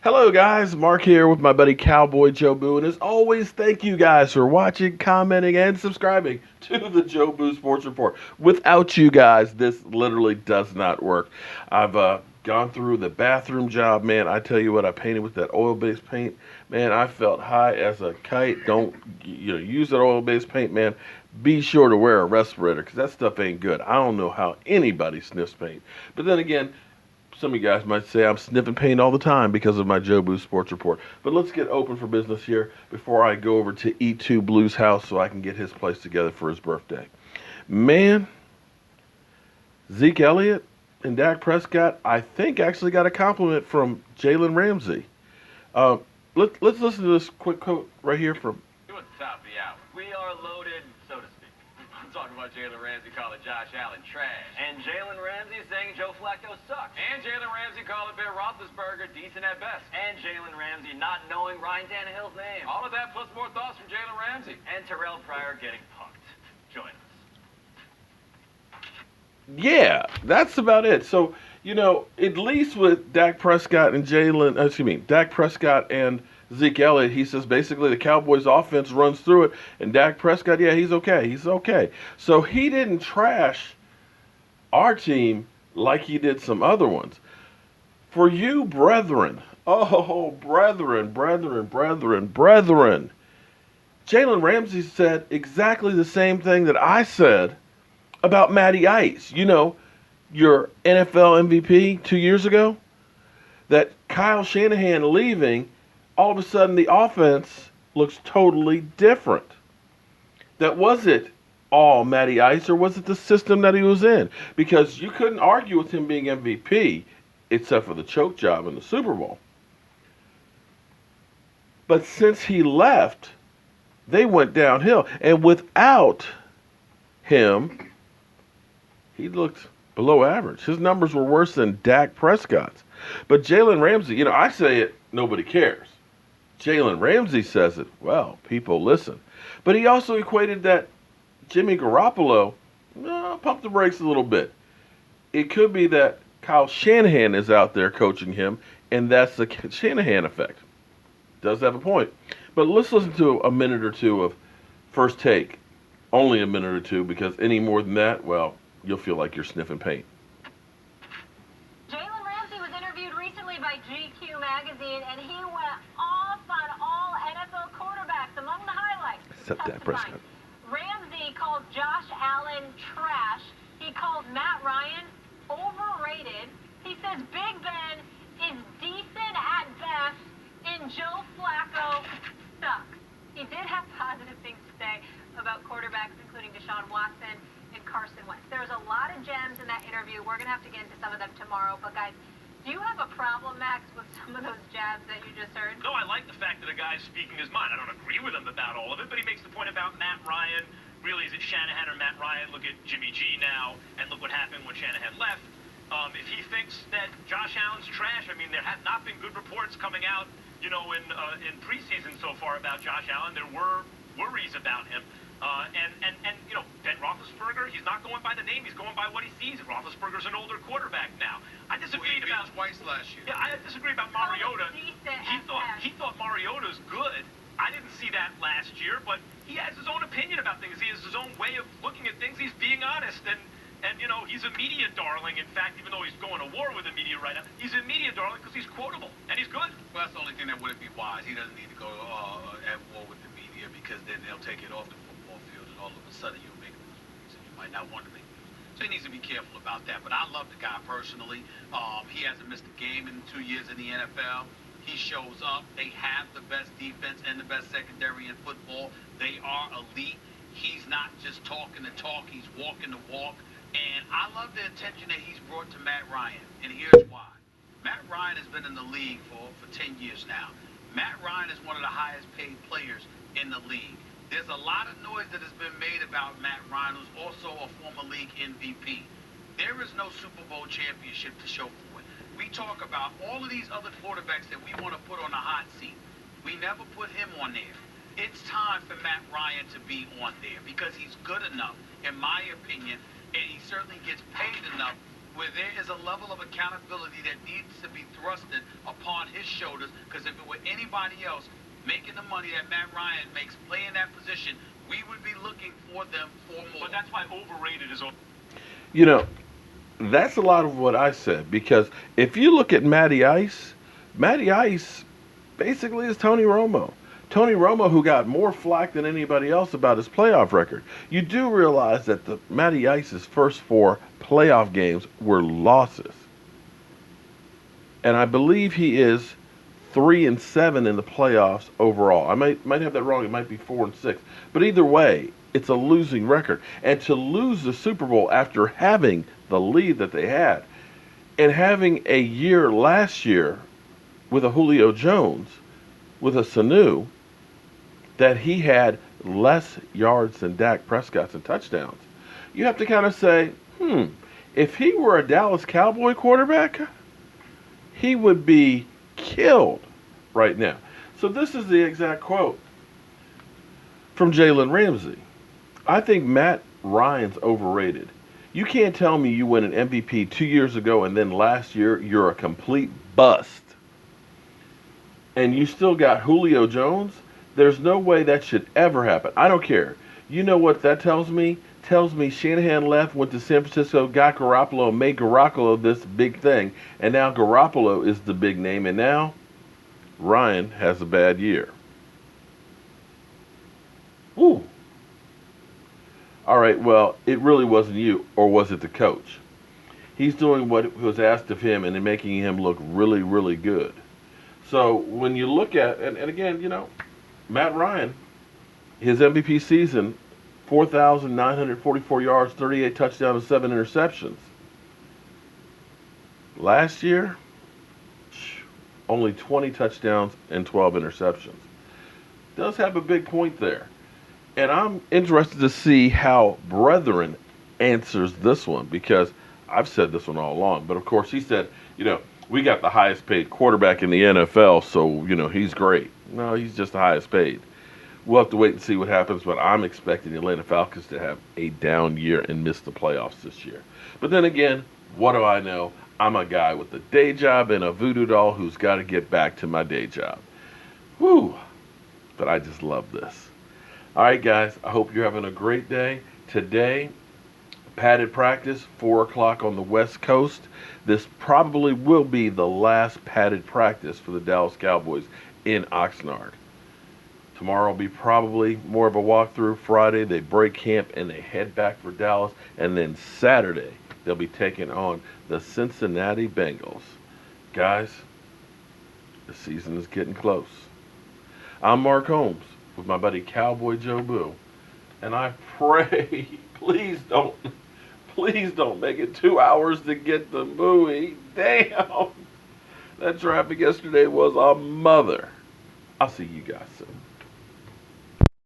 Hello, guys. Mark here with my buddy Cowboy Joe Boo. And as always, thank you guys for watching, commenting, and subscribing to the Joe Boo Sports Report. Without you guys, this literally does not work. I've gone through the bathroom job, man. I tell you what, I painted with that oil-based paint. Man, I felt high as a kite. Don't use that oil-based paint, man. Be sure to wear a respirator because that stuff ain't good. I don't know how anybody sniffs paint. But then again, some of you guys might say I'm sniffing paint all the time because of my Joe Boo Sports Report. But let's get open for business here before I go over to E2 Blue's house so I can get his place together for his birthday. Man, Zeke Elliott and Dak Prescott, I think, actually got a compliment from Jalen Ramsey. Uh, let's listen to this quick quote right here from. At the top of the hour. We are loaded, so to speak. I'm talking about Jalen Ramsey calling Josh Allen trash. And Jalen Ramsey saying Joe Flacco sucks. And Jalen Ramsey calling Ben Roethlisberger decent at best. And Jalen Ramsey not knowing Ryan Tannehill's name. All of that plus more thoughts from Jalen Ramsey. And Terrell Pryor getting punked. Join us. Yeah, that's about it. So, at least with Dak Prescott and Dak Prescott and Zeke Elliott, he says basically the Cowboys offense runs through it, and Dak Prescott, yeah, he's okay. He's okay. So he didn't trash our team like he did some other ones. For you, brethren, brethren, Jalen Ramsey said exactly the same thing that I said about Matty Ice. Your NFL MVP 2 years ago, that Kyle Shanahan leaving, all of a sudden the offense looks totally different. That was it all Matty Ice, or was it the system that he was in? Because you couldn't argue with him being MVP except for the choke job in the Super Bowl. But since he left, they went downhill. And without him, he looked below average. His numbers were worse than Dak Prescott's. But Jalen Ramsey, I say it, nobody cares. Jalen Ramsey says it, well, people listen. But he also equated that Jimmy Garoppolo, pump the brakes a little bit. It could be that Kyle Shanahan is out there coaching him, and that's the Shanahan effect. Does have a point. But let's listen to a minute or two of First Take. Only a minute or two, because any more than that, well, you'll feel like you're sniffing paint. Jalen Ramsey was interviewed recently by GQ magazine, and he went off on all NFL quarterbacks. Among the highlights, Except Dak Prescott. Ramsey calls Josh Allen trash. He calls Matt Ryan overrated. He says Big Ben is decent at best, and Joe Flacco sucks. He did have positive things to say about quarterbacks, including Deshaun Watson and Carson Wentz. There's a lot of gems in that interview. We're going to have to get into some of them tomorrow. But, guys, do you have a problem, Max, with some of those jabs that you just heard? No, I like the fact that a guy's speaking his mind. I don't agree with him about all of it, but he makes the point about Matt Ryan. Really, is it Shanahan or Matt Ryan? Look at Jimmy G now, and look what happened when Shanahan left. If he thinks that Josh Allen's trash, I mean, there have not been good reports coming out, in preseason so far about Josh Allen. There were worries about him. Ben Roethlisberger, he's not going by the name, he's going by what he sees. Roethlisberger's an older quarterback now. I disagreed about twice last year. Yeah, I disagree about Mariota. He thought Mariota's good. I didn't see that last year, but he has his own opinion about things. He has his own way of looking at things. He's being honest, and he's a media darling. In fact, even though he's going to war with the media right now, he's a media darling because he's quotable and he's good. Well, that's the only thing that wouldn't be wise. He doesn't need to go at war with the media, because then they'll take it off the football field, and all of a sudden you'll make news, and you might not want to make news. So he needs to be careful about that. But I love the guy personally. He hasn't missed a game in 2 years in the NFL. He shows up. They have the best defense and the best secondary in football. They are elite. He's not just talking the talk. He's walking the walk. And I love the attention that he's brought to Matt Ryan. And here's why. Matt Ryan has been in the league for 10 years now. Matt Ryan is one of the highest paid players in the league. There's a lot of noise that has been made about Matt Ryan, who's also a former league MVP. There is no Super Bowl championship to show for it. We talk about all of these other quarterbacks that we want to put on the hot seat. We never put him on there. It's time for Matt Ryan to be on there because he's good enough, in my opinion, and he certainly gets paid enough where there is a level of accountability that needs to be thrusted upon his shoulders, because if it were anybody else making the money that Matt Ryan makes playing that position, we would be looking for them for more. But that's why overrated is. You know, that's a lot of what I said, because if you look at Matty Ice basically is Tony Romo. Tony Romo, who got more flack than anybody else about his playoff record. You do realize that the Matty Ice's first 4 playoff games were losses. And I believe he is 3-7 in the playoffs overall. I might have that wrong. It might be 4-6. But either way, it's a losing record. And to lose the Super Bowl after having the lead that they had and having a year last year with a Julio Jones, with a Sanu, that he had less yards than Dak Prescott and touchdowns, you have to kind of say, if he were a Dallas Cowboy quarterback, he would be killed right now. So this is the exact quote from Jalen Ramsey. I think Matt Ryan's overrated. You can't tell me you win an MVP 2 years ago and then last year you're a complete bust. And you still got Julio Jones? There's no way that should ever happen. I don't care. You know what that tells me? Tells me Shanahan left, went to San Francisco, got Garoppolo, made Garoppolo this big thing. And now Garoppolo is the big name. And now Ryan has a bad year. Woo. All right, well, it really wasn't you, or was it the coach? He's doing what was asked of him and then making him look really, really good. So when you look at, and again, you know, Matt Ryan, his MVP season, 4,944 yards, 38 touchdowns, and 7 interceptions. Last year, only 20 touchdowns and 12 interceptions. Does have a big point there. And I'm interested to see how Brethren answers this one, because I've said this one all along. But of course, he said, you know, we got the highest paid quarterback in the NFL, so, you know, he's great. No, he's just the highest paid. We'll have to wait and see what happens, but I'm expecting the Atlanta Falcons to have a down year and miss the playoffs this year. But then again, what do I know? I'm a guy with a day job and a voodoo doll who's got to get back to my day job. Whew. But I just love this. All right, guys, I hope you're having a great day. Today, padded practice, 4 o'clock on the West Coast. This probably will be the last padded practice for the Dallas Cowboys in Oxnard. Tomorrow will be probably more of a walkthrough. Friday, they break camp and they head back for Dallas. And then Saturday, they'll be taking on the Cincinnati Bengals. Guys, the season is getting close. I'm Mark Holmes with my buddy Cowboy Joe Boo. And I pray, please don't make it 2 hours to get the Bowie. Damn. That traffic yesterday was a mother. I'll see you guys soon.